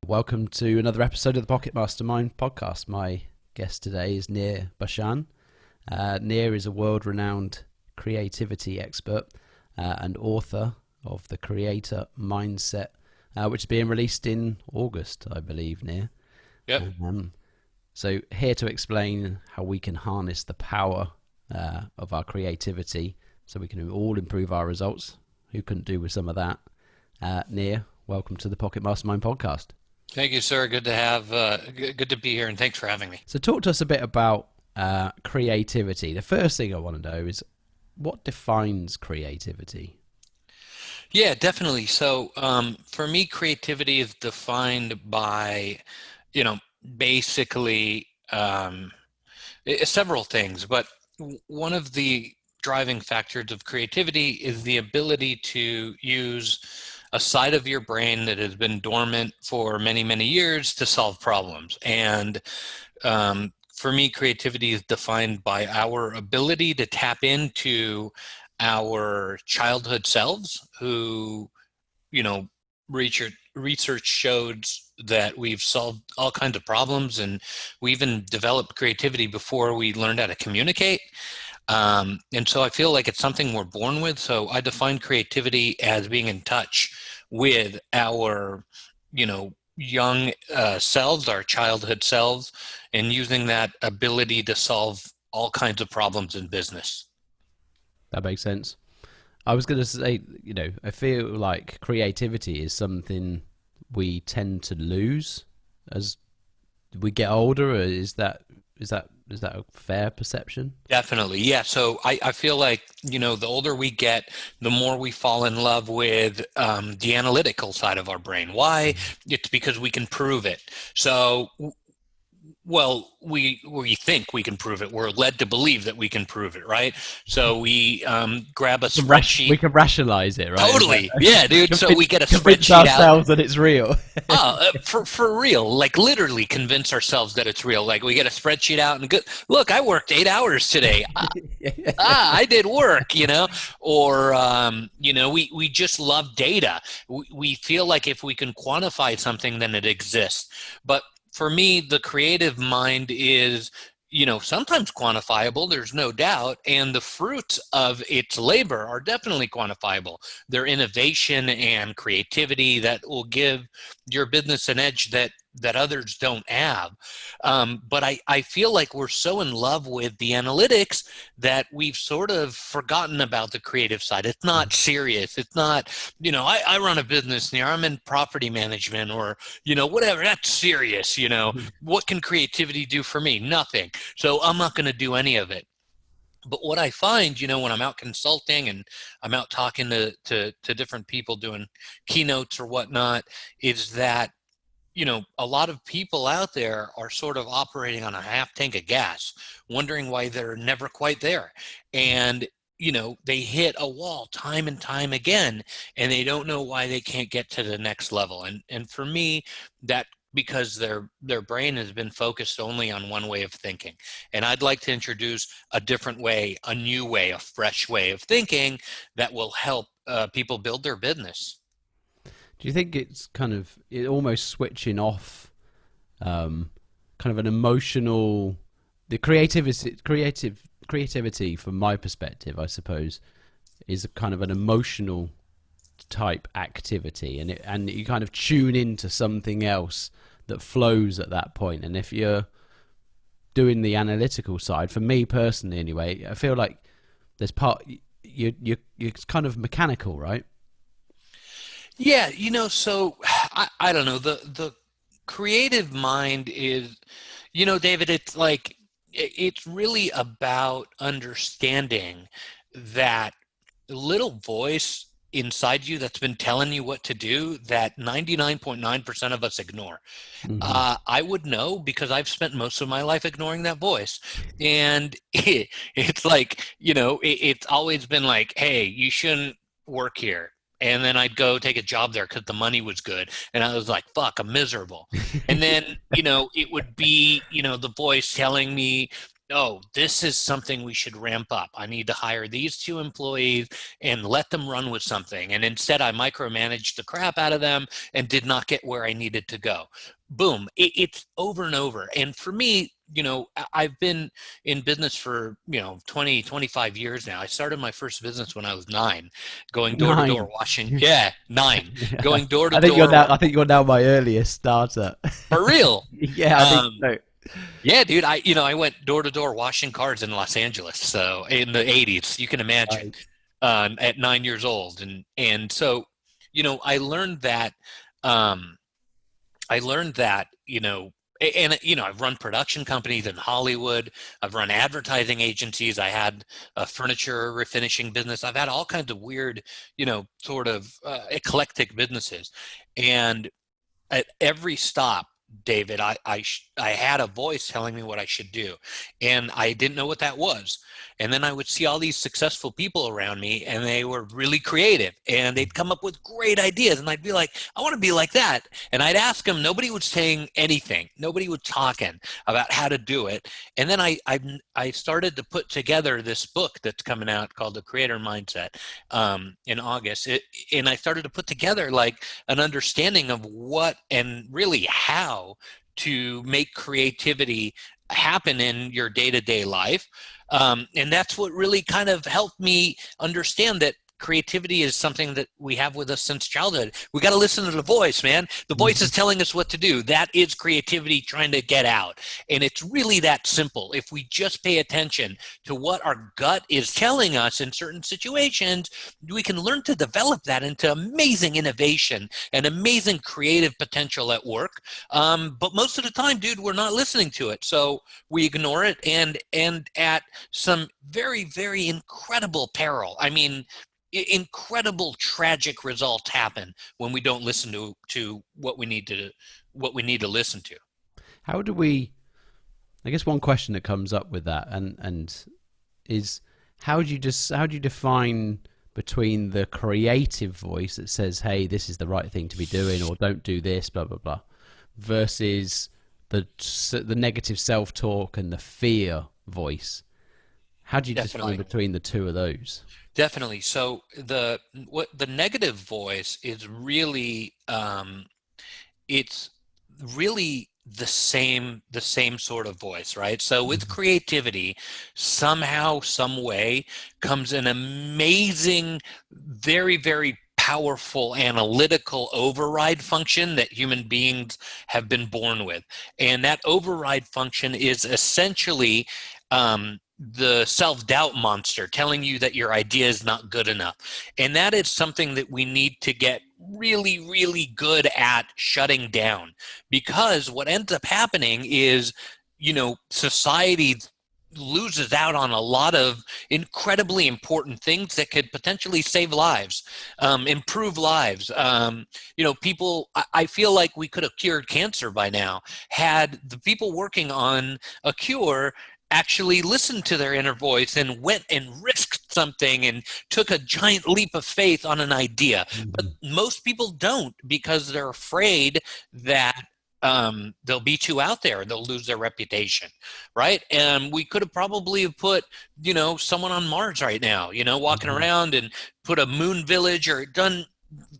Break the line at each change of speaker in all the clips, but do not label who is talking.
Welcome to another episode of the Pocket Mastermind Podcast. My guest today is Nir Bashan. Nir is a world-renowned creativity expert and author of The Creator Mindset, which is being released in August, I believe, Nir.
Yep.
So here to explain how we can harness the power of our creativity so we can all improve our results. Who couldn't do with some of that? Nir, welcome to the Pocket Mastermind Podcast.
Thank you, sir. Good to be here, and thanks for having me.
So talk to us a bit about creativity. The first thing I want to know is what defines creativity?
Yeah, definitely. So for me, creativity is defined by, basically several things, but one of the driving factors of creativity is the ability to use a side of your brain that has been dormant for many, many years to solve problems. And for me, creativity is defined by our ability to tap into our childhood selves who, research shows that we've solved all kinds of problems, and we even developed creativity before we learned how to communicate. And so I feel like it's something we're born with. So I define creativity as being in touch with our, young selves, our childhood selves, and using that ability to solve all kinds of problems in business.
That makes sense. I was going to say, I feel like creativity is something we tend to lose as we get older. Or is that a fair perception?
Definitely. Yeah. So I feel like, the older we get, the more we fall in love with the analytical side of our brain. Why? It's because we can prove it. So, well, we think we can prove it. We're led to believe that we can prove it, right? So we grab a spreadsheet.
We can rationalize it, right?
Totally. Yeah, dude. So we get a
convince
spreadsheet out.
ourselves that it's real.
For real, like literally convince ourselves that it's real. Like we get a spreadsheet out and look, I worked 8 hours today. I did work, or, we just love data. We feel like if we can quantify something, then it exists. But for me, the creative mind is, sometimes quantifiable, there's no doubt, and the fruits of its labor are definitely quantifiable. Their innovation and creativity that will give your business an edge that others don't have. But I feel like we're so in love with the analytics that we've sort of forgotten about the creative side. It's not serious. It's not, I run a business here. I'm in property management or, whatever. That's serious. What can creativity do for me? Nothing. So I'm not going to do any of it. But what I find, when I'm out consulting and I'm out talking to different people doing keynotes or whatnot, is that a lot of people out there are sort of operating on a half tank of gas, wondering why they're never quite there. And, they hit a wall time and time again, and they don't know why they can't get to the next level. And for me, that because their brain has been focused only on one way of thinking. And I'd like to introduce a different way, a new way, a fresh way of thinking that will help people build their business.
Do you think it's almost switching off, kind of an emotional, the creativity from my perspective, I suppose, is a kind of an emotional type activity, and you kind of tune into something else that flows at that point. And if you're doing the analytical side, for me personally, anyway, I feel like there's you're kind of mechanical, right?
Yeah, so I don't know. The creative mind is, David, it's like, it's really about understanding that little voice inside you that's been telling you what to do that 99.9% of us ignore.
Mm-hmm.
I would know because I've spent most of my life ignoring that voice. And it's like, it's always been like, hey, you shouldn't work here. And then I'd go take a job there because the money was good. And I was like, fuck, I'm miserable. And then, it would be, the voice telling me, oh, this is something we should ramp up. I need to hire these 2 employees and let them run with something. And instead, I micromanaged the crap out of them and did not get where I needed to go. Boom. It's over and over. And for me, I've been in business for, 20, 25 years now. I started my first business when I was 9, going door to door
9.
washing. Yeah, 9. Going door to
I think you're
door.
now. I think you're now my earliest starter.
For real.
Yeah, I think so.
Yeah, dude, I went door to door washing cars in Los Angeles. So in the 80s, you can imagine,
Right.
at 9 years old. And so, I learned that, um, I've run production companies in Hollywood. I've run advertising agencies. I had a furniture refinishing business. I've had all kinds of weird, sort of eclectic businesses. And at every stop, David, I had a voice telling me what I should do, and I didn't know what that was. And then I would see all these successful people around me, and they were really creative, and they'd come up with great ideas, and I'd be like, I want to be like that. And I'd ask them. Nobody was saying anything. Nobody was talking about how to do it. And then I started to put together this book that's coming out called The Creator Mindset, in August. And I started to put together like an understanding of what and really how to make creativity happen in your day-to-day life. And that's what really kind of helped me understand that creativity is something that we have with us since childhood. We got to listen to the voice, man. The voice is telling us what to do. That is creativity trying to get out. And it's really that simple. If we just pay attention to what our gut is telling us in certain situations, we can learn to develop that into amazing innovation and amazing creative potential at work. But most of the time, dude, we're not listening to it. So we ignore it, and at some very, very incredible peril. I mean, incredible tragic results happen when we don't listen to what we need to listen to.
How do we? I guess one question that comes up with that, and is how do you define between the creative voice that says, "Hey, this is the right thing to be doing," or "Don't do this," blah blah blah, versus the negative self-talk and the fear voice? How do you
Definitely.
define between the two of those?
Definitely. So the negative voice is really, it's really the same sort of voice, right? So with creativity, somehow, some way, comes an amazing, very, very powerful analytical override function that human beings have been born with. And that override function is essentially, the self-doubt monster telling you that your idea is not good enough. And that is something that we need to get really, really good at shutting down, because what ends up happening is, society loses out on a lot of incredibly important things that could potentially save lives, improve lives. People, I feel like we could have cured cancer by now had the people working on a cure actually listened to their inner voice and went and risked something and took a giant leap of faith on an idea. But most people don't, because they're afraid that, they'll be too out there and they'll lose their reputation, right? And we could have probably put, someone on Mars right now, walking around, and put a moon village, or done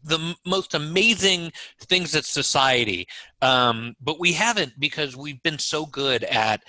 the most amazing things at society. But we haven't, because we've been so good at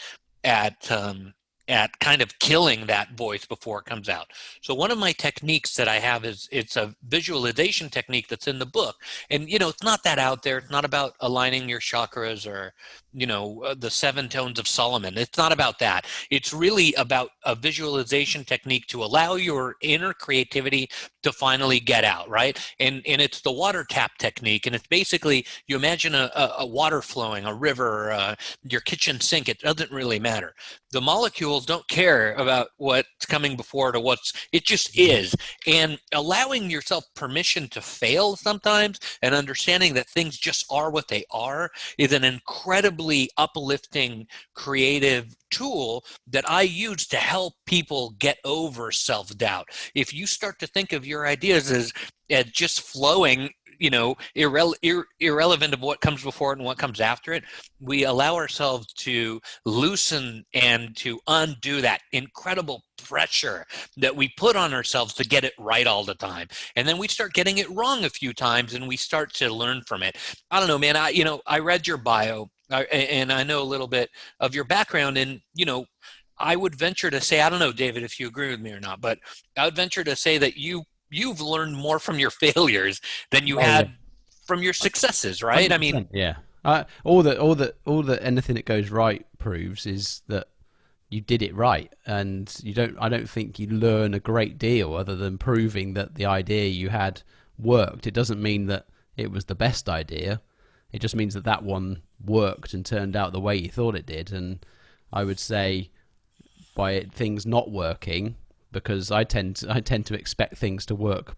kind of killing that voice before it comes out. So one of my techniques that I have is, it's a visualization technique that's in the book. And, it's not that out there. It's not about aligning your chakras or, the 7 tones of Solomon. It's not about that. It's really about a visualization technique to allow your inner creativity to finally get out, right? And it's the water tap technique. And it's basically, you imagine a water flowing, a river, your kitchen sink. It doesn't really matter. The molecules don't care about what's coming before it, or it just is. And allowing yourself permission to fail sometimes, and understanding that things just are what they are, is an incredibly uplifting, creative tool that I use to help people get over self-doubt. If you start to think of your ideas as just flowing, irrelevant of what comes before it and what comes after it, we allow ourselves to loosen and to undo that incredible pressure that we put on ourselves to get it right all the time. And then we start getting it wrong a few times and we start to learn from it. I don't know, man. I read your bio and I know a little bit of your background, and, I would venture to say, I don't know, David, if you agree with me or not, but I would venture to say that you've learned more from your failures than you
Oh yeah,
had from your successes, right? I mean,
100%. Yeah. All that anything that goes right proves is that you did it right, and I don't think you learn a great deal other than proving that the idea you had worked. It doesn't mean that it was the best idea. It just means that that one worked and turned out the way you thought it did. And I would say by things not working, because I tend to expect things to work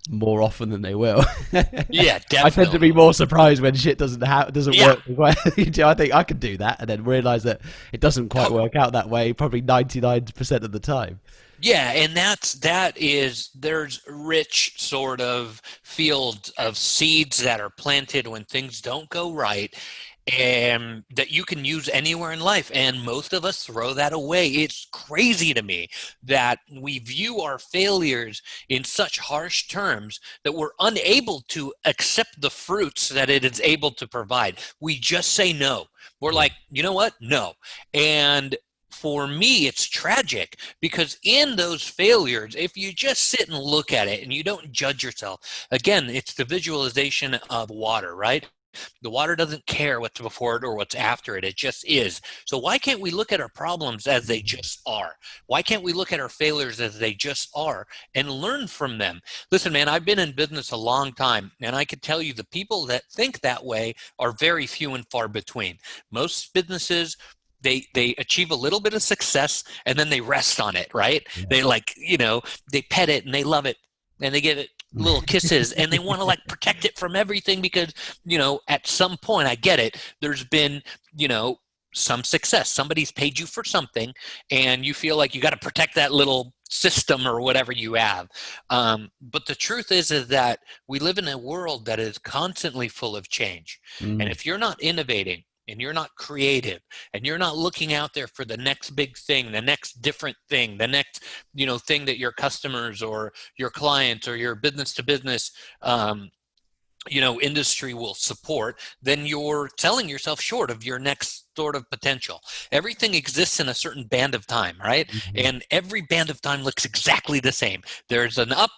more often than they will.
yeah, definitely.
I tend to be more surprised when shit doesn't
Yeah.
work. I think I could do that, and then realize that it doesn't quite work out that way. Probably 99% of the time.
Yeah, and there's rich sort of field of seeds that are planted when things don't go right, and that you can use anywhere in life, and most of us throw that away. It's crazy to me that we view our failures in such harsh terms that we're unable to accept the fruits that it is able to provide. We just say no. We're like, you know what? No. And for me, it's tragic, because in those failures, if you just sit and look at it and you don't judge yourself, again, it's the visualization of water, right? The water doesn't care what's before it or what's after it. It just is. So why can't we look at our problems as they just are? Why can't we look at our failures as they just are and learn from them? Listen, man, I've been in business a long time, and I can tell you the people that think that way are very few and far between. Most businesses, they achieve a little bit of success and then they rest on it, right?
Yeah.
They pet it and they love it and they give it little kisses and they want to like protect it from everything because, at some point, I get it, there's been, some success. Somebody's paid you for something and you feel like you got to protect that little system or whatever you have. But the truth is that we live in a world that is constantly full of change. And if you're not innovating, and you're not creative, and you're not looking out there for the next big thing, the next different thing, the next, thing that your customers or your clients or your business to business, industry will support, then you're selling yourself short of your next sort of potential. Everything exists in a certain band of time, right? And every band of time looks exactly the same. There's an up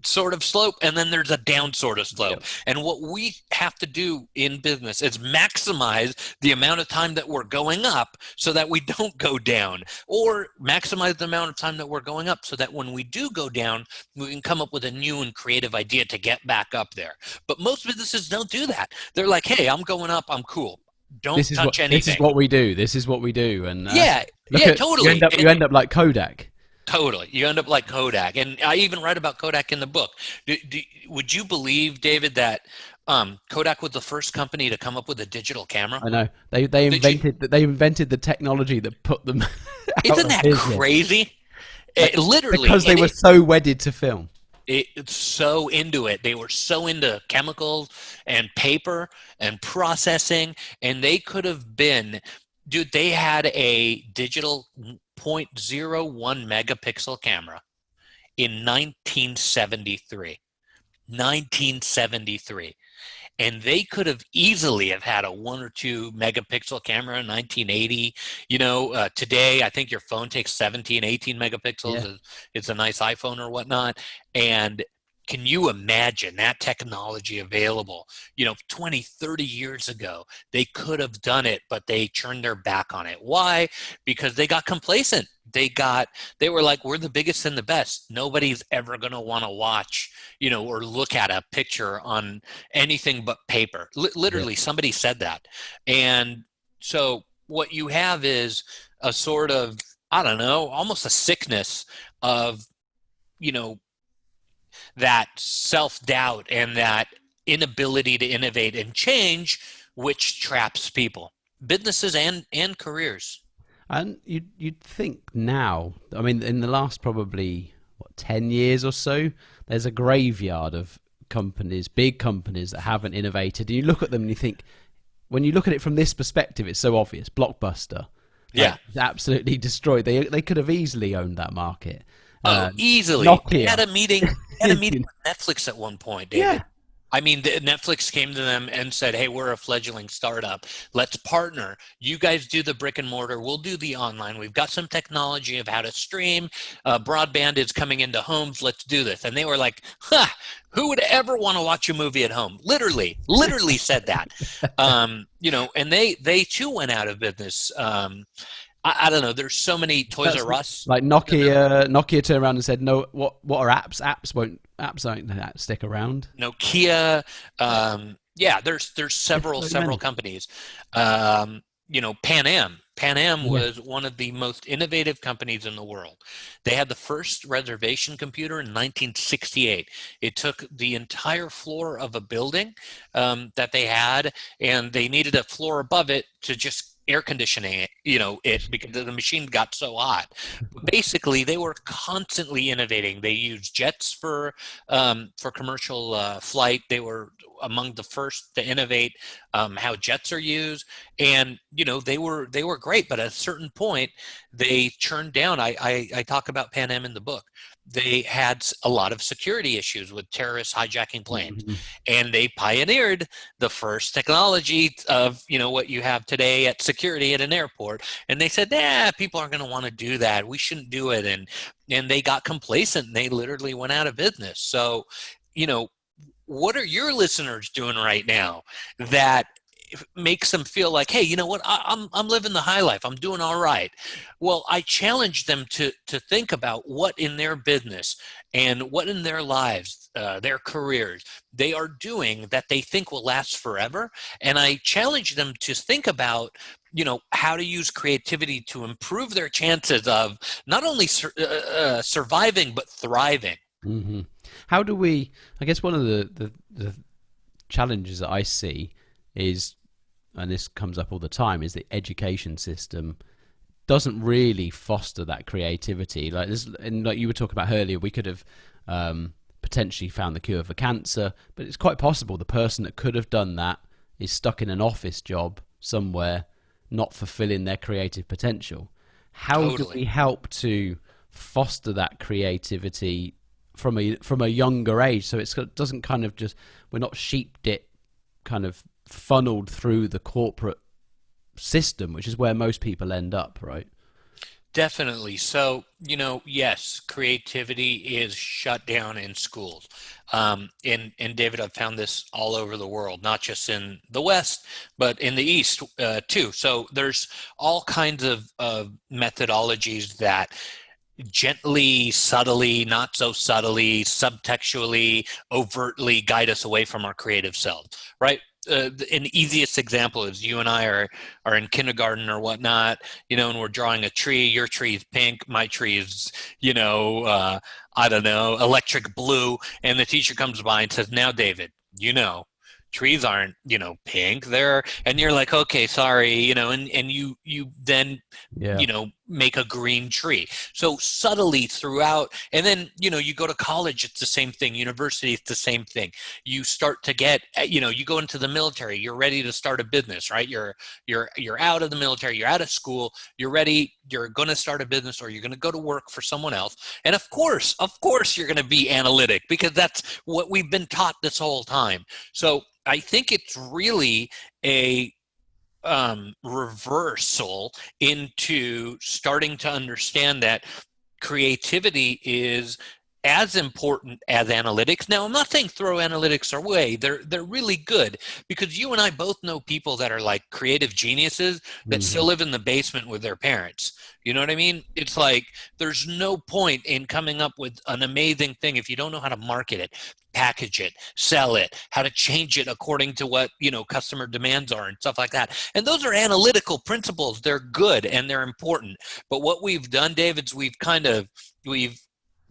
sort of slope and then there's a down sort of slope. Yep. And what we have to do in business is maximize the amount of time that we're going up so that we don't go down, or maximize the amount of time that we're going up so that when we do go down, we can come up with a new and creative idea to get back up there. But most businesses don't do that. They're like, hey, I'm going up, I'm cool. Don't touch anything.
This is what we do. This is what we do. And
totally.
You end up like Kodak.
Totally. You end up like Kodak. And I even write about Kodak in the book. Would you believe, David, that Kodak was the first company to come up with a digital camera?
I know. They invented the technology that put them
Isn't that crazy? Literally.
Because they were so wedded to film.
It's so into it. They were so into chemicals and paper and processing, and they could have been, dude, they had a digital 0.01 megapixel camera in 1973. 1973. And they could have easily have had a 1 or 2 megapixel camera in 1980. Today, I think your phone takes 17, 18 megapixels. Yeah. It's a nice iPhone or whatnot. And can you imagine that technology available, 20, 30 years ago? They could have done it, but they turned their back on it. Why? Because they got complacent. They were like, we're the biggest and the best. Nobody's ever going to want to watch, or look at a picture on anything but paper. Literally, somebody said that. And so what you have is a sort of, I don't know, almost a sickness of, that self-doubt and that inability to innovate and change, which traps people, businesses and careers.
And you'd think now, I mean, in the last probably 10 years or so, there's a graveyard of companies, big companies that haven't innovated. And you look at them and you think, when you look at it from this perspective, it's so obvious. Blockbuster,
Yeah.
absolutely destroyed. They could have easily owned that market.
Oh, easily. They
Nokia.
had a meeting. With Netflix at one point, David.
Yeah.
I mean, Netflix came to them and said, "Hey, we're a fledgling startup. Let's partner. You guys do the brick and mortar. We'll do the online. We've got some technology of how to stream. Broadband is coming into homes. Let's do this." And they were like, "Huh, who would ever want to watch a movie at home?" Literally said that. You know, and they too went out of business. I don't know. There's so many Toys R Us.
Like Nokia turned around and said, "No, what are apps? Apps don't stick around."
Nokia. Yeah, there's several companies. You know, Pan Am was one of the most innovative companies in the world. They had the first reservation computer in 1968. It took the entire floor of a building that they had, and they needed a floor above it to just air conditioning it, you know, because the machine got so hot. But basically, they were constantly innovating. They used jets for commercial flight. They were among the first to innovate how jets are used, and you know they were great. But at a certain point, they churned down. I talk about Pan Am in the book. They had a lot of security issues with terrorists hijacking planes, and they pioneered the first technology of, you know, what you have today at security at an airport. And they said, people aren't going to want to do that. We shouldn't do it. And they got complacent and they literally went out of business. So, you know, what are your listeners doing right now that makes them feel like, hey, you know what, I'm living the high life, I'm doing all right? Well, I challenge them to think about what in their business and what in their lives, their careers, they are doing that they think will last forever. And I challenge them to think about, you know, how to use creativity to improve their chances of not only surviving but thriving.
Mm-hmm. How do we? I guess one of the challenges that I see is, and this comes up all the time, is the education system doesn't really foster that creativity. Like this, and like you were talking about earlier, we could have potentially found the cure for cancer, but it's quite possible the person that could have done that is stuck in an office job somewhere, not fulfilling their creative potential. How do we help to foster that creativity from a younger age, so it doesn't kind of just, we're not sheeped it kind of funneled through the corporate system, which is where most people end up, right?
Definitely. So, you know, yes, creativity is shut down in schools. And David, I've found this all over the world, not just in the West, but in the East too. So there's all kinds of methodologies that gently, subtly, not so subtly, subtextually, overtly guide us away from our creative selves, right? An easiest example is you and I are in kindergarten or whatnot, you know, and we're drawing a tree. Your tree is pink, my tree is, you know, I don't know, electric blue. And the teacher comes by and says, "Now, David, you know, trees aren't, you know, pink. And you're like, okay, sorry, you know, and you then, you know, make a green tree. So subtly throughout, and then, you know, you go to college, it's the same thing. University, it's the same thing. You start to get, you know, you go into the military, you're ready to start a business, right? You're out of the military, you're out of school, you're ready, you're going to start a business, or you're going to go to work for someone else. And of course, you're going to be analytic, because that's what we've been taught this whole time. So I think it's really a reversal into starting to understand that creativity is as important as analytics. Now, I'm not saying throw analytics away. They're really good, because you and I both know people that are like creative geniuses that still live in the basement with their parents. You know what I mean? It's like there's no point in coming up with an amazing thing if you don't know how to market it, package it, sell it, how to change it according to what, you know, customer demands are and stuff like that. And those are analytical principles. They're good and they're important. But what we've done, David, is we've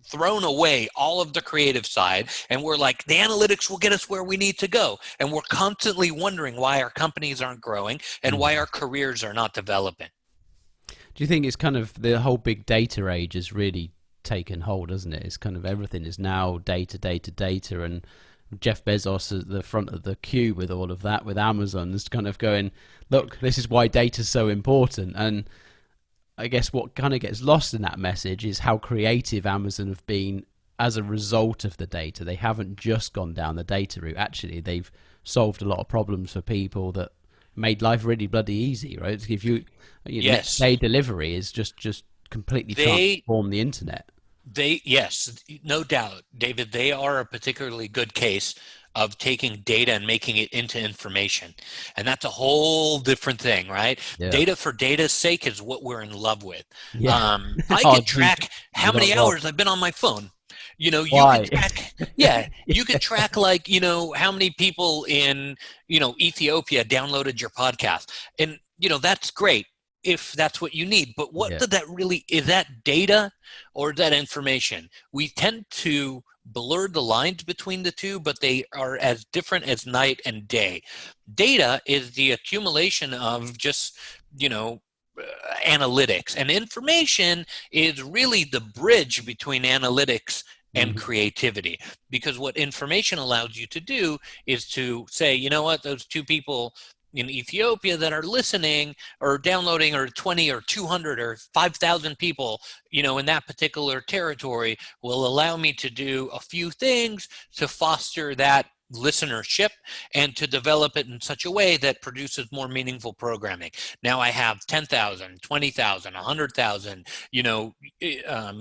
thrown away all of the creative side, and we're like, the analytics will get us where we need to go. And we're constantly wondering why our companies aren't growing and why our careers are not developing.
Do you think it's kind of the whole big data age has really taken hold, hasn't it? It's kind of everything is now data, and Jeff Bezos at the front of the queue with all of that, with Amazon, is kind of going, look, this is why data's so important. And I guess what kind of gets lost in that message is how creative Amazon have been as a result of the data. They haven't just gone down the data route. Actually, they've solved a lot of problems for people that made life really bloody easy, right? If you next day delivery is just completely transform the internet.
Yes, no doubt, David. They are a particularly good case of taking data and making it into information. And that's a whole different thing, right?
Yeah.
Data for data's sake is what we're in love with.
Yeah.
I can track how many hours I've been on my phone. You
Why?
can track, you can track like, how many people in, Ethiopia downloaded your podcast. And, that's great if that's what you need. But what did that really, is that data or is that information? We tend to blur the lines between the two, but they are as different as night and day. Data is the accumulation of just, analytics, and information is really the bridge between analytics and creativity, because what information allows you to do is to say, you know what, those two people in Ethiopia that are listening or downloading, or 20 or 200 or 5,000 people, in that particular territory, will allow me to do a few things to foster that listenership and to develop it in such a way that produces more meaningful programming. Now I have 10,000, 20,000, 100,000,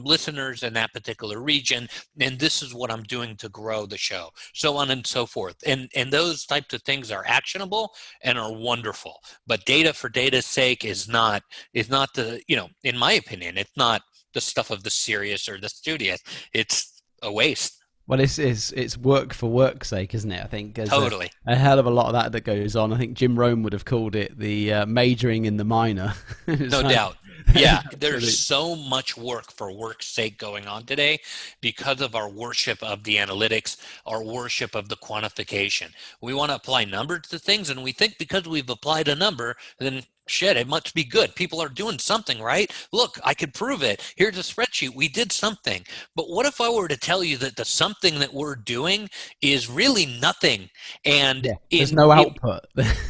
listeners in that particular region, and this is what I'm doing to grow the show, so on and so forth. And those types of things are actionable and are wonderful. But data for data's sake is not the, in my opinion, it's not the stuff of the serious or the studious. It's a waste.
Well, it's work for work's sake, isn't it? I think there's
totally
a hell of a lot of that goes on. I think Jim Rome would have called it the majoring in the minor.
No doubt. Yeah, there's so much work for work's sake going on today because of our worship of the analytics, our worship of the quantification. We want to apply numbers to things, and we think because we've applied a number, then shit, it must be good. People are doing something, right? Look, I could prove it. Here's a spreadsheet. We did something. But what if I were to tell you that the something that we're doing is really nothing? And
there's no output.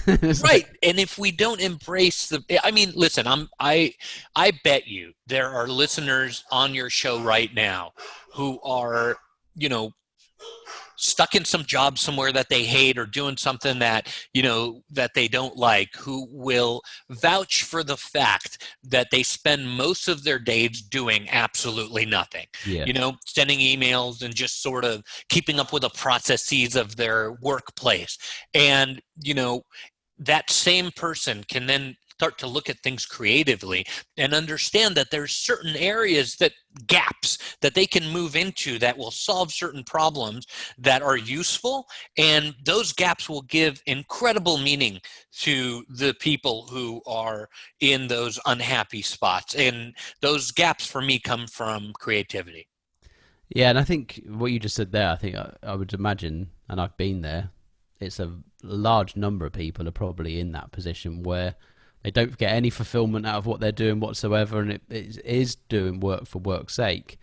Right. And if we don't embrace listen, I bet you there are listeners on your show right now who are, stuck in some job somewhere that they hate, or doing something that, that they don't like, who will vouch for the fact that they spend most of their days doing absolutely nothing, sending emails and just sort of keeping up with the processes of their workplace. And, that same person can then start to look at things creatively and understand that there's certain areas, that gaps that they can move into that will solve certain problems that are useful. And those gaps will give incredible meaning to the people who are in those unhappy spots. And those gaps for me come from creativity.
Yeah, and I think what you just said there, I think I would imagine, and I've been there, it's a large number of people are probably in that position where they don't get any fulfillment out of what they're doing whatsoever, and it is doing work for work's sake.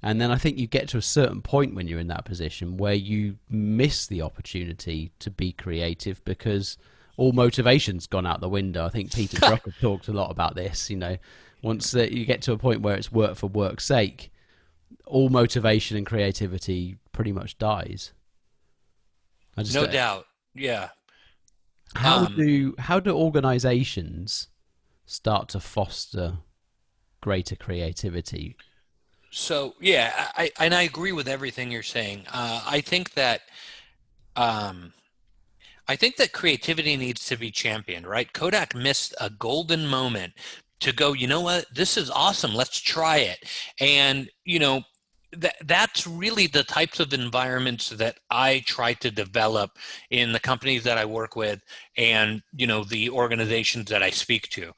And then I think you get to a certain point when you're in that position where you miss the opportunity to be creative because all motivation's gone out the window. I think Peter Drucker talked a lot about this. Once you get to a point where it's work for work's sake, all motivation and creativity pretty much dies.
No doubt. Yeah.
How do organizations start to foster greater creativity?
So I agree with everything you're saying. I think that creativity needs to be championed, right? Kodak missed a golden moment to go, you know what, this is awesome, let's try it. And that's really the types of environments that I try to develop in the companies that I work with and, the organizations that I speak to.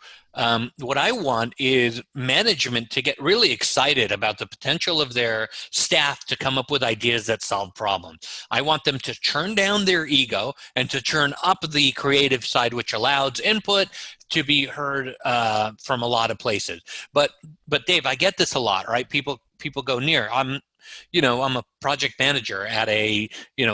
What I want is management to get really excited about the potential of their staff to come up with ideas that solve problems. I want them to turn down their ego and to turn up the creative side, which allows input to be heard from a lot of places. But Dave, I get this a lot, right? People go, Nir, I'm a project manager at a,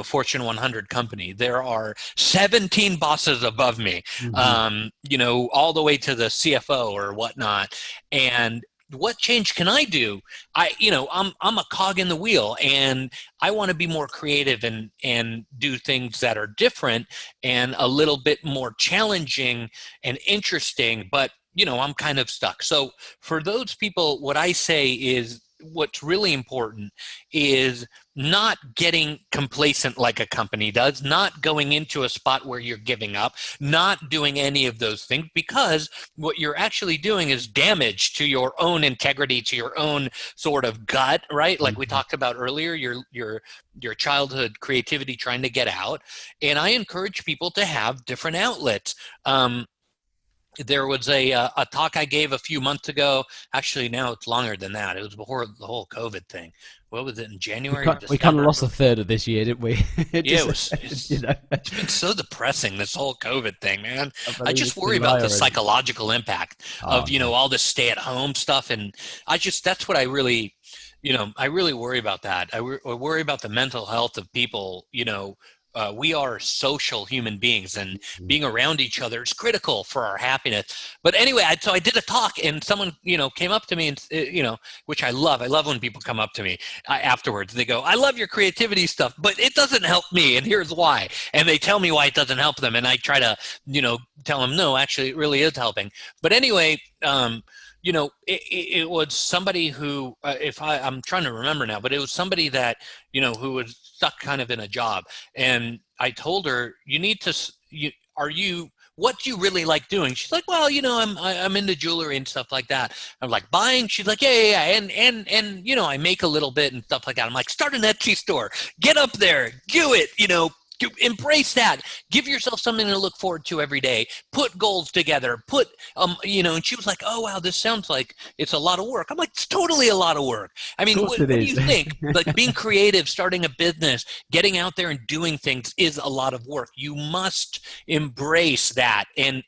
Fortune 100 company. There are 17 bosses above me, all the way to the CFO or whatnot. And what change can I do? I'm a cog in the wheel, and I want to be more creative and do things that are different and a little bit more challenging and interesting, but I'm kind of stuck. So for those people, what I say is what's really important is not getting complacent like a company does, not going into a spot where you're giving up, not doing any of those things, because what you're actually doing is damage to your own integrity, to your own sort of gut, right? Like we talked about earlier, your childhood creativity trying to get out. And I encourage people to have different outlets. There was a talk I gave a few months ago. Actually, now it's longer than that. It was before the whole COVID thing. What was it, in January or December?
We kind of lost a third of this year, didn't we?
It's been so depressing, this whole COVID thing, man. I just worry about the psychological impact of, all this stay-at-home stuff. And that's what I really, I really worry about that. I worry about the mental health of people, we are social human beings, and being around each other is critical for our happiness. But anyway, so I did a talk, and someone, came up to me, and which I love. I love when people come up to me afterwards. They go, "I love your creativity stuff, but it doesn't help me, and here's why." And they tell me why it doesn't help them, and I try to, tell them, no, actually, it really is helping. But anyway, it was somebody who, I'm trying to remember now, but it was somebody that, who was stuck kind of in a job. And I told her, what do you really like doing? She's like, well, I'm into jewelry and stuff like that. I'm like, buying? She's like, yeah. And I make a little bit and stuff like that. I'm like, start an Etsy store, get up there, do it, embrace that. Give yourself something to look forward to every day. Put goals together. And she was like, oh, wow, this sounds like it's a lot of work. I'm like, it's totally a lot of work. I mean, what do you think? Like, being creative, starting a business, getting out there and doing things is a lot of work. You must embrace that and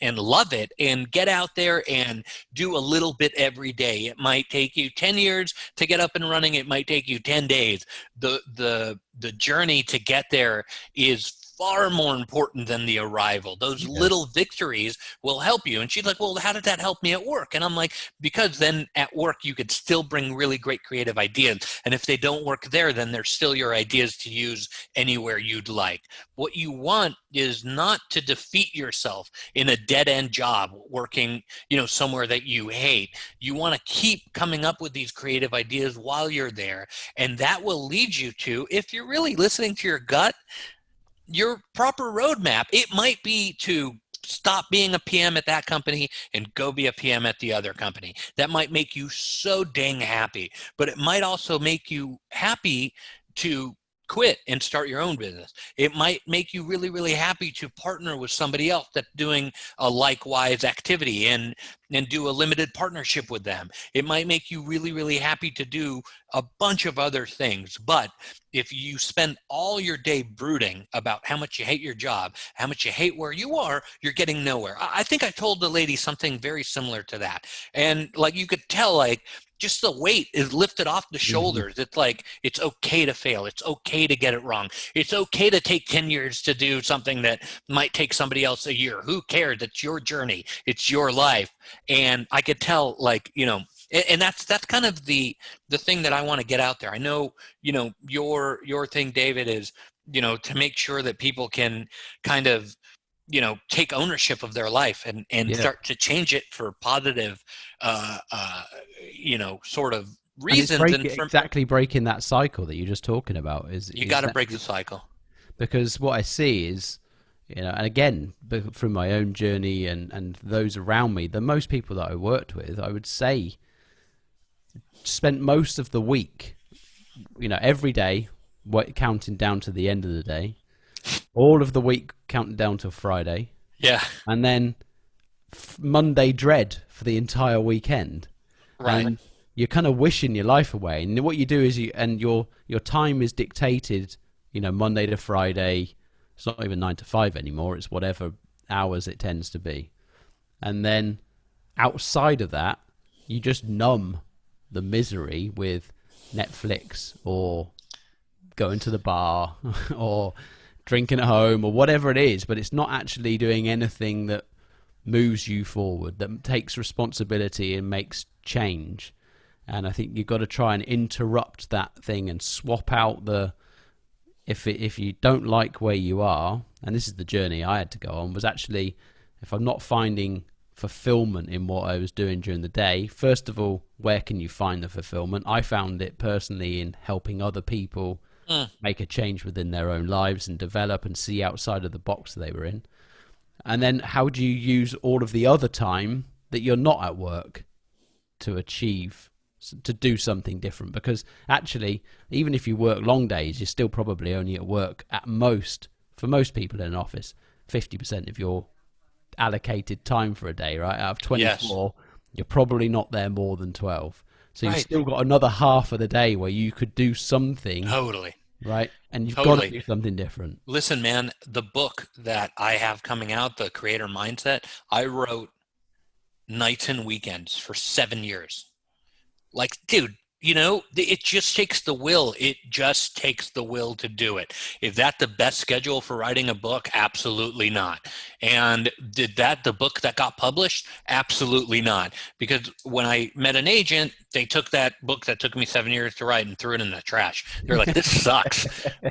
love it, and get out there and do a little bit every day. It might take you 10 years to get up and running. It might take you 10 days. The journey to get there is far more important than the arrival. Those little victories will help you. And she's like, well, how did that help me at work? And I'm like, because then at work you could still bring really great creative ideas. And if they don't work there, then they're still your ideas to use anywhere you'd like. What you want is not to defeat yourself in a dead-end job working, somewhere that you hate. You want to keep coming up with these creative ideas while you're there. And that will lead you to, if you're really listening to your gut, your proper roadmap. It might be to stop being a PM at that company and go be a PM at the other company. That might make you so dang happy, but it might also make you happy to quit and start your own business. It might make you really, really happy to partner with somebody else that's doing a likewise activity and do a limited partnership with them. It might make you really, really happy to do a bunch of other things. But if you spend all your day brooding about how much you hate your job, how much you hate where you are, you're getting nowhere. I think I told the lady something very similar to that. And like, you could tell, like, just the weight is lifted off the shoulders. It's like, it's okay to fail. It's okay to get it wrong. It's okay to take 10 years to do something that might take somebody else a year. Who cares? It's your journey. It's your life. And I could tell, like, and that's kind of the thing that I want to get out there. I know, your thing, David, is, to make sure that people can kind of, take ownership of their life and start to change it for positive, sort of reasons.
Exactly breaking that cycle that you're just talking about
you got to break the cycle.
Because what I see is, and again, through my own journey and those around me, the most people that I worked with, I would say, spent most of the week, every day, counting down to the end of the day, all of the week counting down to Friday.
Yeah.
And then Monday dread for the entire weekend.
Right.
And you're kind of wishing your life away. And what you do is your time is dictated, Monday to Friday. It's not even 9 to 5 anymore. It's whatever hours it tends to be. And then outside of that, you just numb the misery with Netflix or going to the bar or drinking at home or whatever it is, but it's not actually doing anything that moves you forward, that takes responsibility and makes change. And I think you've got to try and interrupt that thing and swap out the, if you don't like where you are, and this is the journey I had to go on, was actually, if I'm not finding fulfillment in what I was doing during the day, first of all, where can you find the fulfillment? I found it personally in helping other people make a change within their own lives and develop and see outside of the box they were in. And then how do you use all of the other time that you're not at work to achieve, to do something different? Because actually, even if you work long days, you're still probably only at work at most, for most people in an office, 50% of your allocated time for a day, right? Out of 24, yes. You're probably not there more than 12. So you've still got another half of the day where you could do something.
Totally.
Right? And you've got to do something different.
Listen, man, the book that I have coming out, The Creator Mindset, I wrote nights and weekends for 7 years. Like, dude, you know, it just takes the will. It just takes the will to do it. Is that the best schedule for writing a book? Absolutely not. And did that the book that got published? Absolutely not. Because when I met an agent, they took that book that took me 7 years to write and threw it in the trash. They're like, this sucks.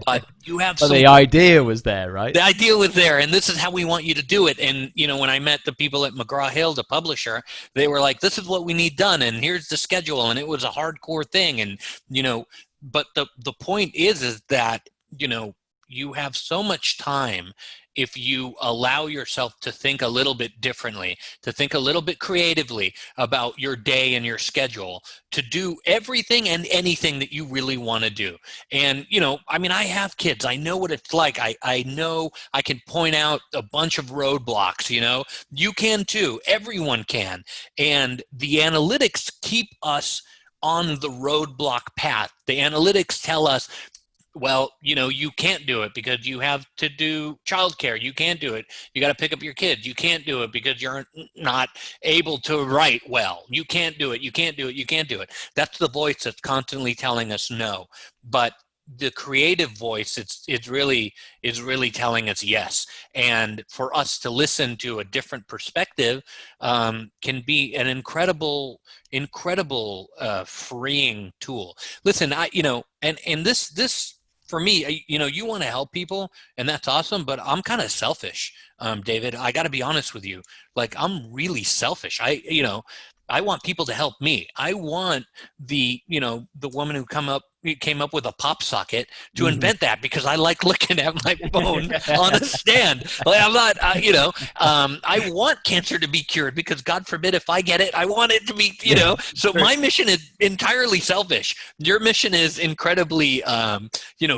But you have
the idea was there, right?
The idea was there, and this is how we want you to do it. And, you know, when I met the people at McGraw-Hill, the publisher, they were like, this is what we need done, and here's the schedule. And it was a hardcore thing. And, you know, but the point is that, you know, you have so much time if you allow yourself to think a little bit differently, to think a little bit creatively about your day and your schedule, to do everything and anything that you really want to do. And, you know, I mean, I have kids. I know what it's like. I know I can point out a bunch of roadblocks, you know. You can too. Everyone can. And the analytics keep us on the roadblock path. The analytics tell us, well, you know, you can't do it because you have to do childcare. You can't do it. You got to pick up your kids. You can't do it because you're not able to write well. You can't do it. You can't do it. You can't do it. That's the voice that's constantly telling us no. But the creative voice, it's really telling us yes. And for us to listen to a different perspective can be an incredible freeing tool. Listen, and this for me, you know, you want to help people, and that's awesome, but I'm kind of selfish, David. I got to be honest with you. Like, I'm really selfish. I want people to help me. I want the woman who came up with a pop socket to invent that, because I like looking at my phone on a stand. Like, I'm not, I want cancer to be cured, because God forbid if I get it, I want it to be, so my mission is entirely selfish. Your mission is incredibly,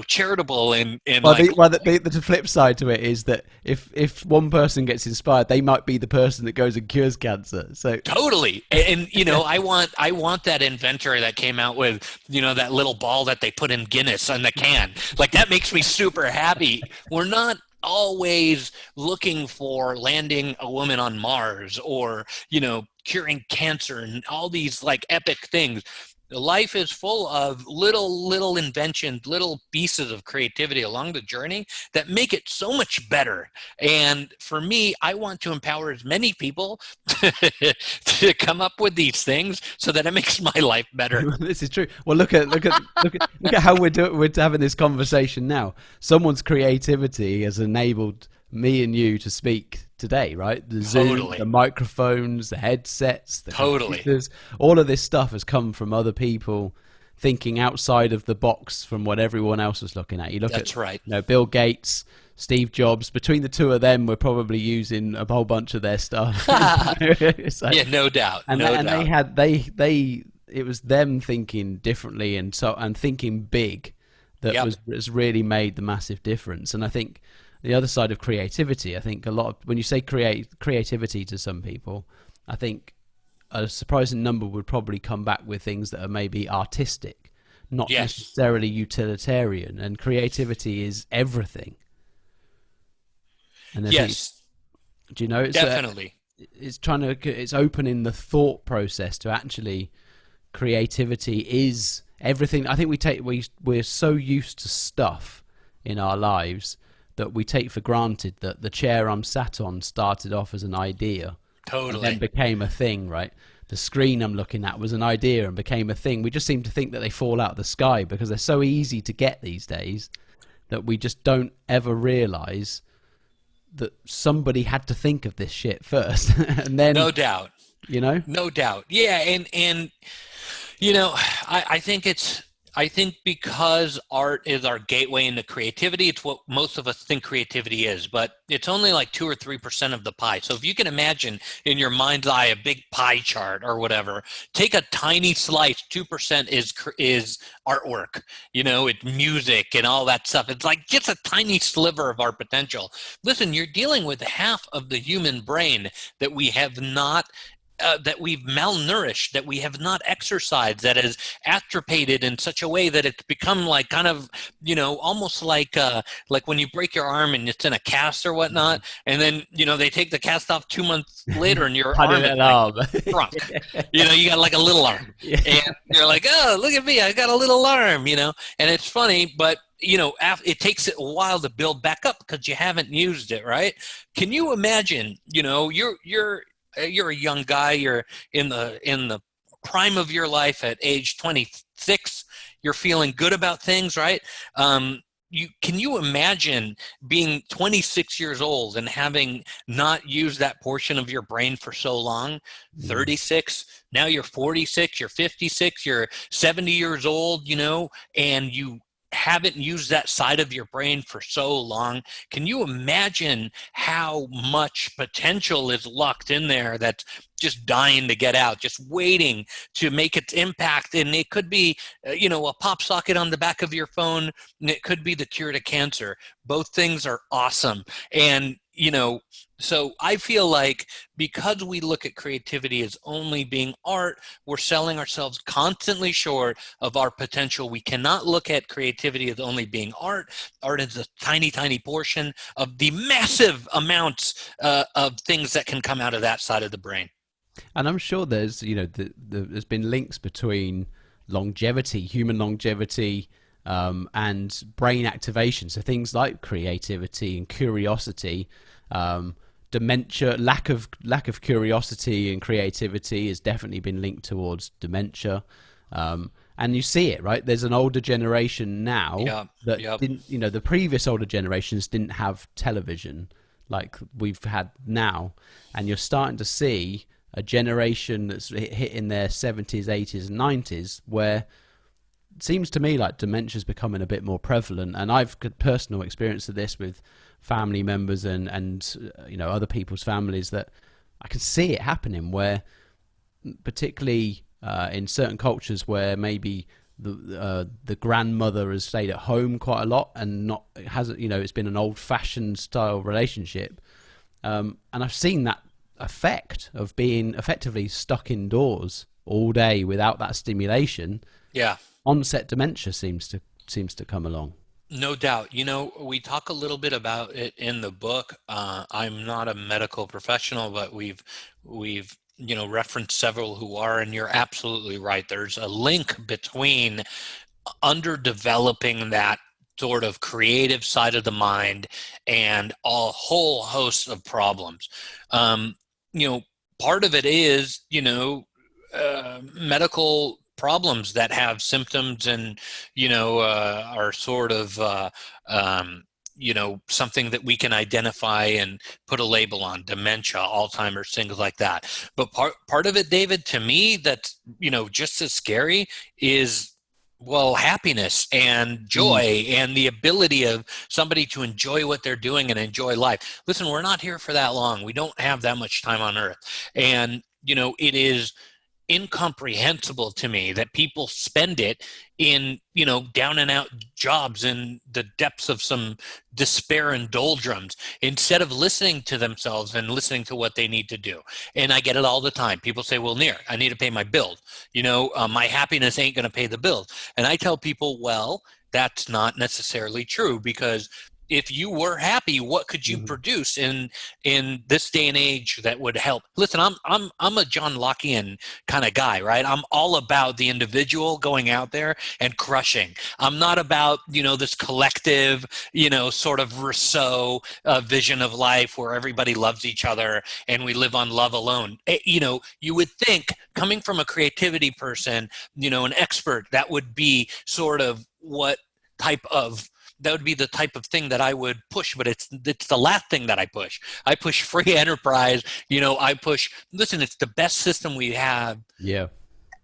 charitable and
the flip side to it is that if one person gets inspired, they might be the person that goes and cures cancer. So
totally. And I want that inventor that came out with, that little ball that they put in Guinness on the can. Like, that makes me super happy. We're not always looking for landing a woman on Mars or, curing cancer and all these like epic things. Life is full of little inventions, little pieces of creativity along the journey that make it so much better. And for me, I want to empower as many people to come up with these things so that it makes my life better.
This is true. Well, look at how we're having this conversation now. Someone's creativity has enabled me and you to speak today, right? The Zoom, the microphones, the headsets, the computers, all of this stuff has come from other people thinking outside of the box from what everyone else was looking at. You look at Bill Gates, Steve Jobs. Between the two of them, we're probably using a whole bunch of their stuff.
Yeah, no doubt.
It was them thinking differently and thinking big that has really made the massive difference. And I think the other side of creativity, I think a lot of, when you say creativity to some people, I think a surprising number would probably come back with things that are maybe artistic, not necessarily utilitarian. And creativity is everything. And
yes,
do you know? It's
definitely.
It's opening the thought process to actually creativity is everything. I think we're so used to stuff in our lives that we take for granted that the chair I'm sat on started off as an idea and
Totally.
then became a thing, right? The screen I'm looking at was an idea and became a thing. We just seem to think that they fall out of the sky because they're so easy to get these days that we just don't ever realize that somebody had to think of this shit first. And then,
No doubt.
no
doubt. Yeah. And you know, I think because art is our gateway into creativity, it's what most of us think creativity is, but it's only like 2 or 3% of the pie. So if you can imagine in your mind's eye a big pie chart or whatever, take a tiny slice. 2% is artwork. It's music and all that stuff. It's like just a tiny sliver of our potential. Listen, you're dealing with half of the human brain that we have not. That we've malnourished, that we have not exercised, that is atrophied in such a way that it's become like kind of, almost like when you break your arm and it's in a cast or whatnot, and then, they take the cast off 2 months later and your arm is like shrunk. You got like a little arm.
Yeah.
And you're like, oh, look at me, I got a little arm, and it's funny, but it takes it a while to build back up because you haven't used it, right? Can you imagine, you're a young guy, you're in the prime of your life at age 26, you're feeling good about things, right? Can you imagine being 26 years old and having not used that portion of your brain for so long? 36, now you're 46, you're 56, you're 70 years old, and you haven't used that side of your brain for so long. Can you imagine how much potential is locked in there that's just dying to get out, just waiting to make its impact? And it could be, a pop socket on the back of your phone, and it could be the cure to cancer. Both things are awesome. And, so I feel like because we look at creativity as only being art, we're selling ourselves constantly short of our potential. We cannot look at creativity as only being art. Art is a tiny, tiny portion of the massive amounts of things that can come out of that side of the brain.
And I'm sure there's, there's been links between longevity, human longevity, and brain activation. So things like creativity and curiosity, dementia, lack of curiosity and creativity has definitely been linked towards dementia. And you see it, right? There's an older generation now that didn't, the previous older generations didn't have television like we've had now. And you're starting to see a generation that's hitting their 70s, 80s, and 90s where it seems to me like dementia is becoming a bit more prevalent. And I've got personal experience of this with family members and other people's families, that I can see it happening, where particularly in certain cultures where maybe the grandmother has stayed at home quite a lot and it's been an old-fashioned style relationship, and I've seen that effect of being effectively stuck indoors all day without that stimulation. Onset dementia seems to come along.
No doubt. We talk a little bit about it in the book. I'm not a medical professional, but we've referenced several who are, and you're absolutely right. There's a link between underdeveloping that sort of creative side of the mind and a whole host of problems. Part of it is, medical problems that have symptoms and are sort of something that we can identify and put a label on: dementia, Alzheimer's, things like that. But part of it, David, to me, that's just as scary is, well, happiness and joy and the ability of somebody to enjoy what they're doing and enjoy life. Listen, we're not here for that long. We don't have that much time on earth. And it is incomprehensible to me that people spend it in down and out jobs in the depths of some despair and doldrums, instead of listening to themselves and listening to what they need to do. And I get it all the time. People say, well, Nir, I need to pay my bill. My happiness ain't going to pay the bill. And I tell people, well, that's not necessarily true, because if you were happy, what could you produce in this day and age that would help? Listen, I'm a John Lockean kind of guy, right? I'm all about the individual going out there and crushing. I'm not about, this collective, sort of Rousseau vision of life where everybody loves each other and we live on love alone. You would think, coming from a creativity person, an expert, that would be sort of that would be the type of thing that I would push, but it's the last thing that I push. I push free enterprise. Listen, it's the best system we have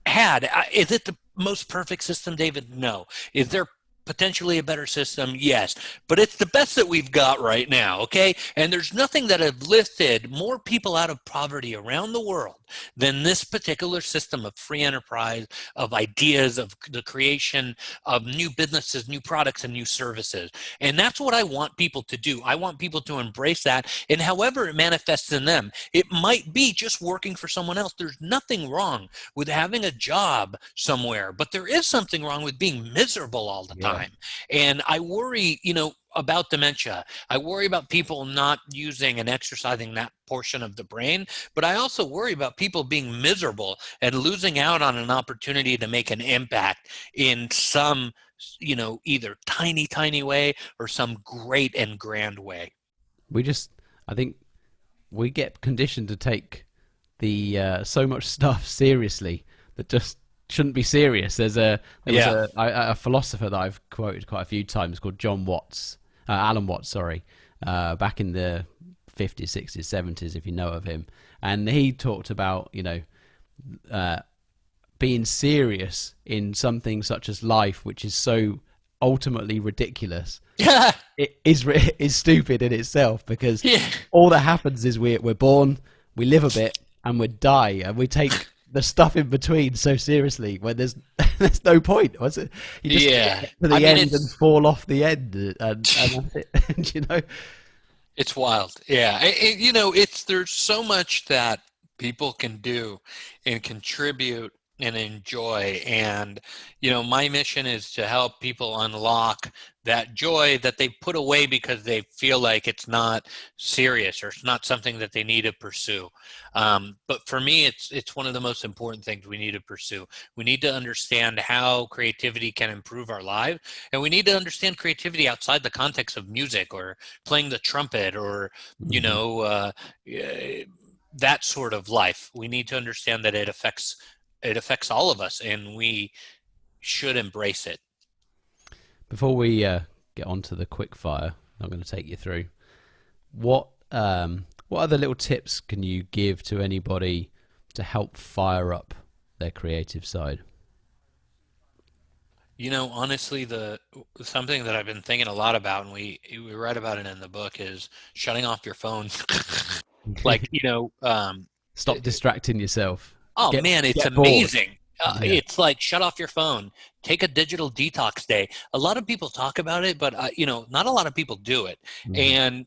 had. Is it the most perfect system, David? No. Is there potentially a better system? Yes. But it's the best that we've got right now, okay? And there's nothing that have lifted more people out of poverty around the world than this particular system of free enterprise, of ideas, of the creation of new businesses, new products, and new services. And that's what I want people to do. I want people to embrace that. And however it manifests in them, it might be just working for someone else. There's nothing wrong with having a job somewhere, but there is something wrong with being miserable all the time. And I worry, about dementia. I worry about people not using and exercising that portion of the brain, but I also worry about people being miserable and losing out on an opportunity to make an impact in some, either tiny way or some great and grand way.
I think we get conditioned to take the so much stuff seriously that just shouldn't be serious. There was a philosopher that I've quoted quite a few times called Alan Watts, back in the 50s, 60s, 70s, if you know of him. And he talked about, being serious in something such as life, which is so ultimately ridiculous. It is stupid in itself, because all that happens is we're born, we live a bit, and we die, and we take the stuff in between so seriously when there's no point, was it? You just get to the end and fall off the end, and that's it.
It's wild. There's so much that people can do and contribute and enjoy. And, my mission is to help people unlock that joy that they put away because they feel like it's not serious or it's not something that they need to pursue. But for me, it's one of the most important things we need to pursue. We need to understand how creativity can improve our lives, and we need to understand creativity outside the context of music or playing the trumpet or, that sort of life. We need to understand that it affects all of us, and we should embrace it.
Before we get on to the quick fire, I'm going to take you through what other little tips can you give to anybody to help fire up their creative side?
Honestly, something that I've been thinking a lot about, and we write about it in the book, is shutting off your phone.
Stop distracting yourself.
It's amazing. It's like, shut off your phone, take a digital detox day. A lot of people talk about it, but not a lot of people do it. And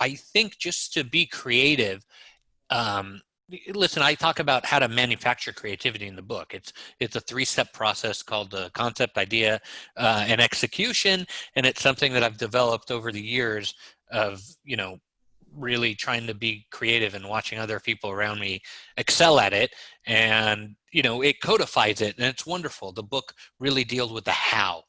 I think just to be creative, listen, I talk about how to manufacture creativity in the book. It's a 3-step process called the concept, idea, and execution. And it's something that I've developed over the years of, really trying to be creative and watching other people around me excel at it. And, it codifies it, and it's wonderful. The book really deals with the how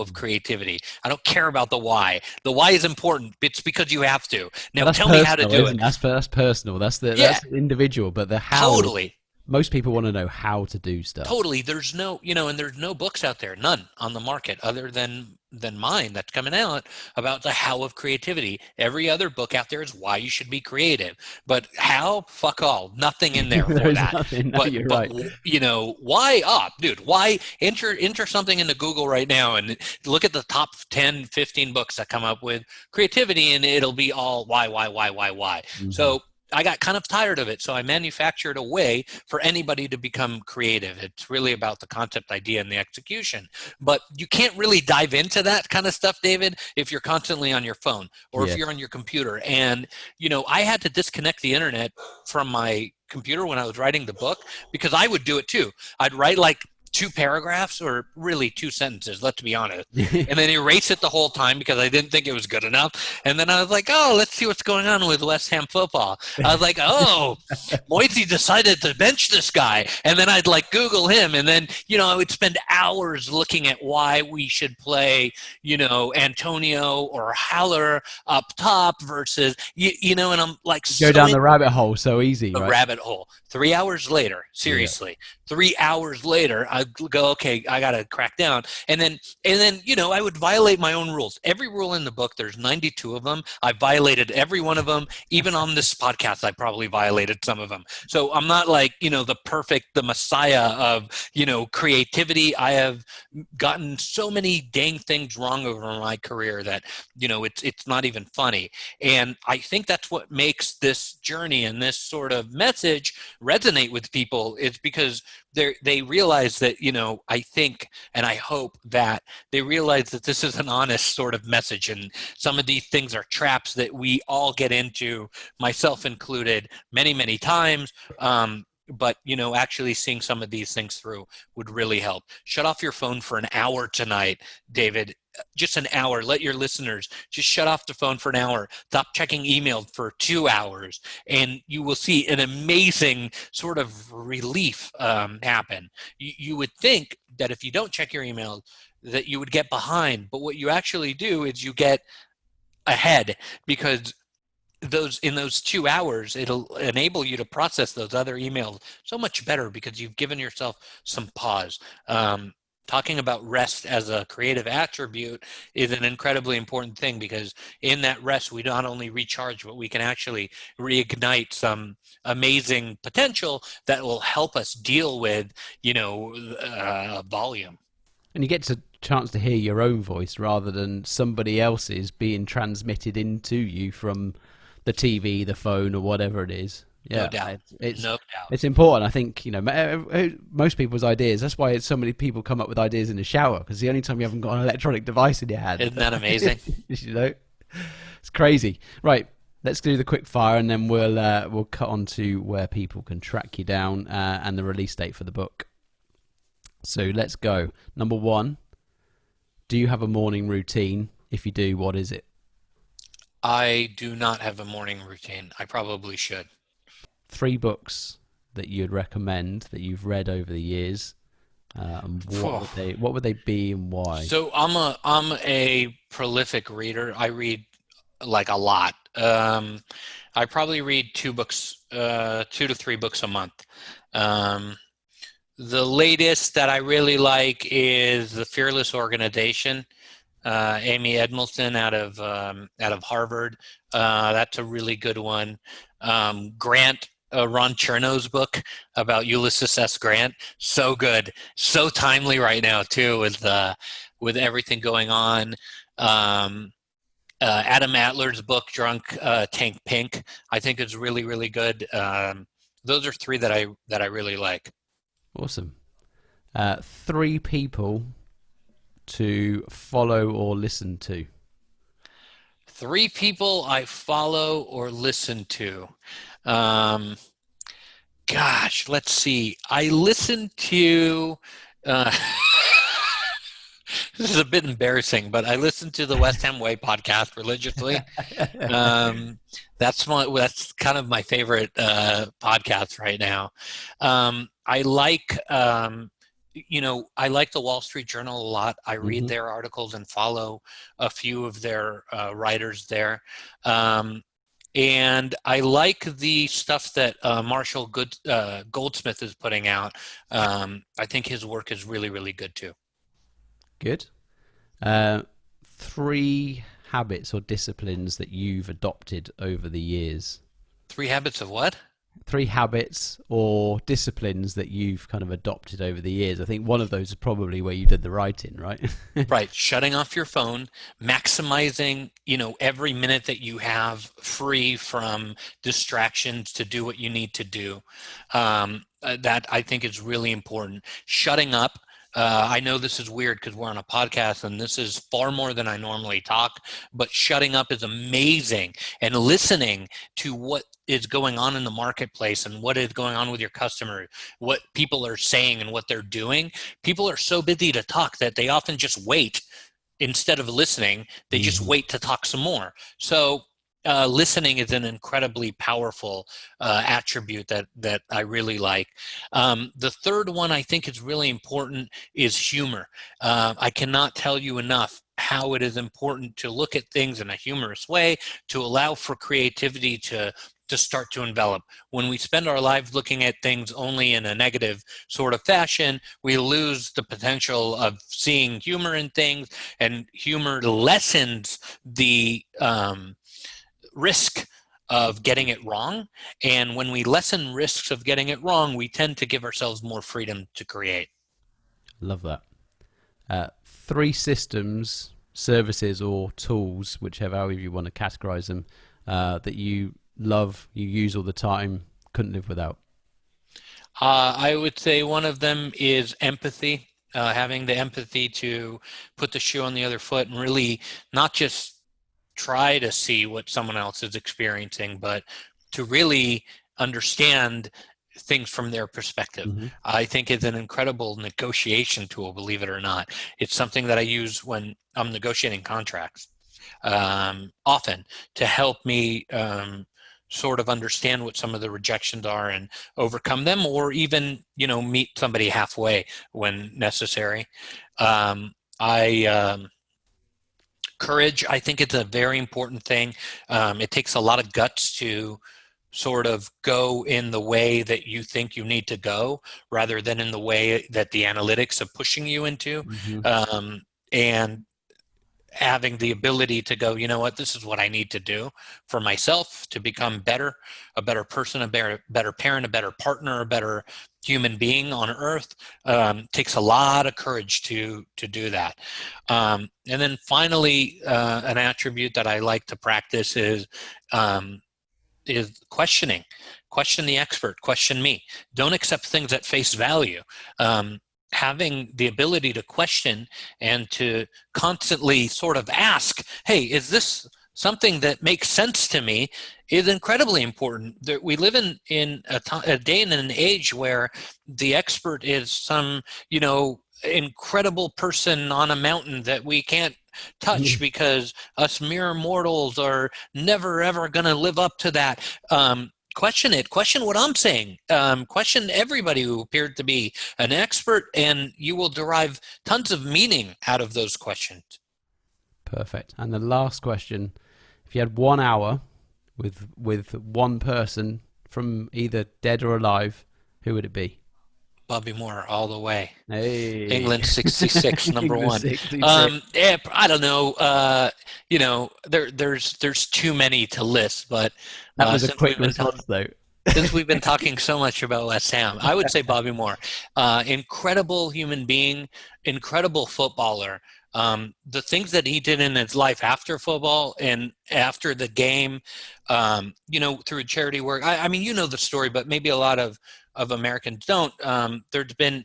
of creativity. I don't care about the why. The why is important. It's because you have to. Now tell me how to do it.
That's personal. That's the individual, but the how.
Totally.
Most people want to know how to do stuff.
Totally. There's no, and there's no books out there, none on the market other than mine that's coming out about the how of creativity. Every other book out there is why you should be creative. But how? Fuck all. Nothing in there for that.
Nothing. No, you're right.
Why? Dude, why? Enter something into Google right now and look at the top 10, 15 books that come up with creativity, and it'll be all why. Mm-hmm. So I got kind of tired of it, so I manufactured a way for anybody to become creative. It's really about the concept, idea, and the execution. But you can't really dive into that kind of stuff, David, if you're constantly on your phone or if you're on your computer. And, I had to disconnect the internet from my computer when I was writing the book, because I would do it too. I'd write like 2 paragraphs, or really 2 sentences, let's be honest, and then erase it the whole time because I didn't think it was good enough. And then I was like, oh, let's see what's going on with West Ham football. I was like, oh, Moisey decided to bench this guy. And then I'd like Google him. And then, I would spend hours looking at why we should play, Antonio or Haller up top versus, and I'm like,
go down the rabbit hole so easy,
the
right?
rabbit hole. 3 hours later, seriously, 3 hours later, I go, okay, I got to crack down. And then, I would violate my own rules. Every rule in the book, there's 92 of them. I violated every one of them. Even on this podcast, I probably violated some of them. So I'm not like, the messiah of, creativity. I have gotten so many dang things wrong over my career that, it's not even funny. And I think that's what makes this journey and this sort of message resonate with people, is because they realize that, I think, and I hope that they realize that this is an honest sort of message, and some of these things are traps that we all get into, myself included, many, many times. But, actually seeing some of these things through would really help. Shut off your phone for an hour tonight, David. Just an hour. Let your listeners just shut off the phone for an hour. Stop checking email for 2 hours, and you will see an amazing sort of relief happen. You would think that if you don't check your email, that you would get behind, but what you actually do is you get ahead, because in those 2 hours, it'll enable you to process those other emails so much better because you've given yourself some pause. Talking about rest as a creative attribute is an incredibly important thing, because in that rest, we not only recharge, but we can actually reignite some amazing potential that will help us deal with, volume.
And you get a chance to hear your own voice rather than somebody else's being transmitted into you from the TV, the phone, or whatever it is. Yeah,
no doubt.
It's important. I think, most people's ideas. That's why so many people come up with ideas in the shower, because the only time you haven't got an electronic device in your hand.
Isn't that amazing?
It's crazy. Right, let's do the quick fire, and then we'll cut on to where people can track you down and the release date for the book. So let's go. Number 1, do you have a morning routine? If you do, what is it?
I do not have a morning routine. I probably should.
3 books that you'd recommend that you've read over the years. What would they be and why?
So I'm a prolific reader. I read like a lot. I probably read 2 to 3 books a month. The latest that I really like is The Fearless Organization. Amy Edmondson out of Harvard. That's a really good one. Grant, Ron Chernow's book about Ulysses S. Grant, so good, so timely right now too, with everything going on. Adam Adler's book, Drunk Tank Pink, I think is really, really good. Those are 3 that I really like.
Awesome. 3 people to follow or listen to.
3 people I follow or listen to. Gosh, let's see. I listen to. This is a bit embarrassing, but I listen to the West Ham Way podcast religiously. That's kind of my favorite podcast right now. I like. I like the Wall Street Journal a lot. I read their articles and follow a few of their writers there. And I like the stuff that Marshall Goldsmith is putting out. I think his work is really, really good too.
Good. 3 habits or disciplines that you've adopted over the years.
3 habits of what?
3 habits or disciplines that you've kind of adopted over the years. I think one of those is probably where you did the writing, right?
Right. Shutting off your phone, maximizing, every minute that you have free from distractions to do what you need to do. That I think is really important. Shutting up. I know this is weird because we're on a podcast and this is far more than I normally talk, but shutting up is amazing, and listening to what is going on in the marketplace and what is going on with your customer, what people are saying and what they're doing. People are so busy to talk that they often just wait instead of listening. They just wait to talk some more. So listening is an incredibly powerful attribute that I really like. The third one I think is really important is humor. I cannot tell you enough how it is important to look at things in a humorous way, to allow for creativity to start to envelop. When we spend our lives looking at things only in a negative sort of fashion, we lose the potential of seeing humor in things, and humor lessens the risk of getting it wrong. And when we lessen risks of getting it wrong, we tend to give ourselves more freedom to create.
Love that. 3 systems, services, or tools, whichever however you want to categorize them, that you love, you use all the time, couldn't live without.
I would say one of them is empathy. Having the empathy to put the shoe on the other foot and really not just try to see what someone else is experiencing, but to really understand things from their perspective. I think it's an incredible negotiation tool, believe it or not. It's something that I use when I'm negotiating contracts, often, to help me sort of understand what some of the rejections are and overcome them, or even, meet somebody halfway when necessary. Courage, I think it's a very important thing. It takes a lot of guts to sort of go in the way that you think you need to go, rather than in the way that the analytics are pushing you into. And having the ability to go, you know what, this is what I need to do for myself to become better, a better person, a better parent, a better partner, a better human being on earth. Takes a lot of courage to do that. And then finally, an attribute that I like to practice is questioning. Question the expert, question me. Don't accept things at face value. Having the ability to question and to constantly sort of ask, hey, is this something that makes sense to me, is incredibly important. We live in a day and an age where the expert is some, incredible person on a mountain that we can't touch because us mere mortals are never ever going to live up to that. Question it. Question what I'm saying. Question everybody who appeared to be an expert, and you will derive tons of meaning out of those questions.
Perfect. And the last question, if you had 1 hour with one person from either dead or alive, who would it be?
Bobby Moore, all the way.
Hey.
England 66, number one. 66. I don't know. There's too many to list, but
that was a quick response, though.
Since we've been talking so much about West Ham, I would say Bobby Moore. Incredible human being, incredible footballer. The things that he did in his life after football and after the game, through charity work. I mean, you know the story, but maybe a lot of Americans don't. There's been,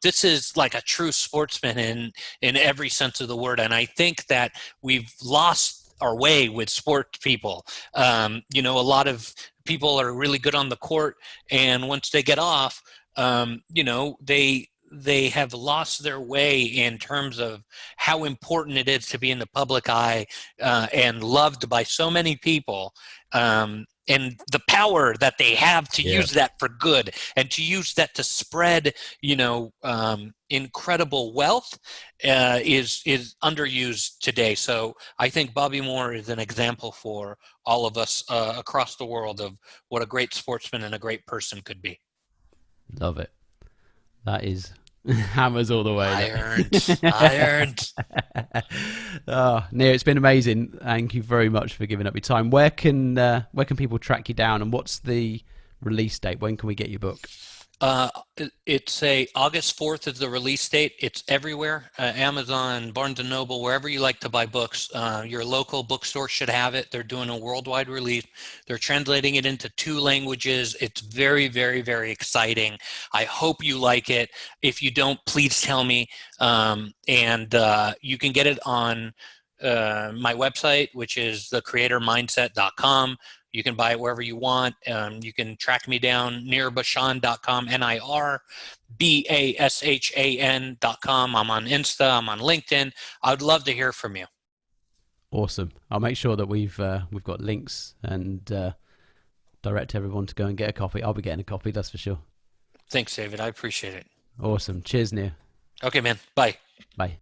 this is like a true sportsman in every sense of the word. And I think that we've lost our way with sport people. A lot of people are really good on the court, and once they get off, they have lost their way in terms of how important it is to be in the public eye and loved by so many people, and the power that they have to use that for good and to use that to spread, incredible wealth is underused today. So I think Bobby Moore is an example for all of us across the world of what a great sportsman and a great person could be.
Love it. That is hammers all the way.
I earned.
Oh, Nir, it's been amazing. Thank you very much for giving up your time. Where can people track you down, and what's the release date? When can we get your book?
Uh, it's August 4th is the release date. It's everywhere. Amazon, Barnes and Noble, wherever you like to buy books. Your local bookstore should have it. They're doing a worldwide release. They're translating it into 2 languages. It's very, very, very exciting. I hope you like it. If you don't, please tell me. And you can get it on my website, which is thecreatormindset.com. You can buy it wherever you want. You can track me down, nirbashan.com, nirbashan.com. I'm on Insta, I'm on LinkedIn. I would love to hear from you.
Awesome. I'll make sure that we've got links and direct everyone to go and get a copy. I'll be getting a copy, that's for sure.
Thanks, David. I appreciate it.
Awesome. Cheers, Nir.
Okay, man. Bye.
Bye.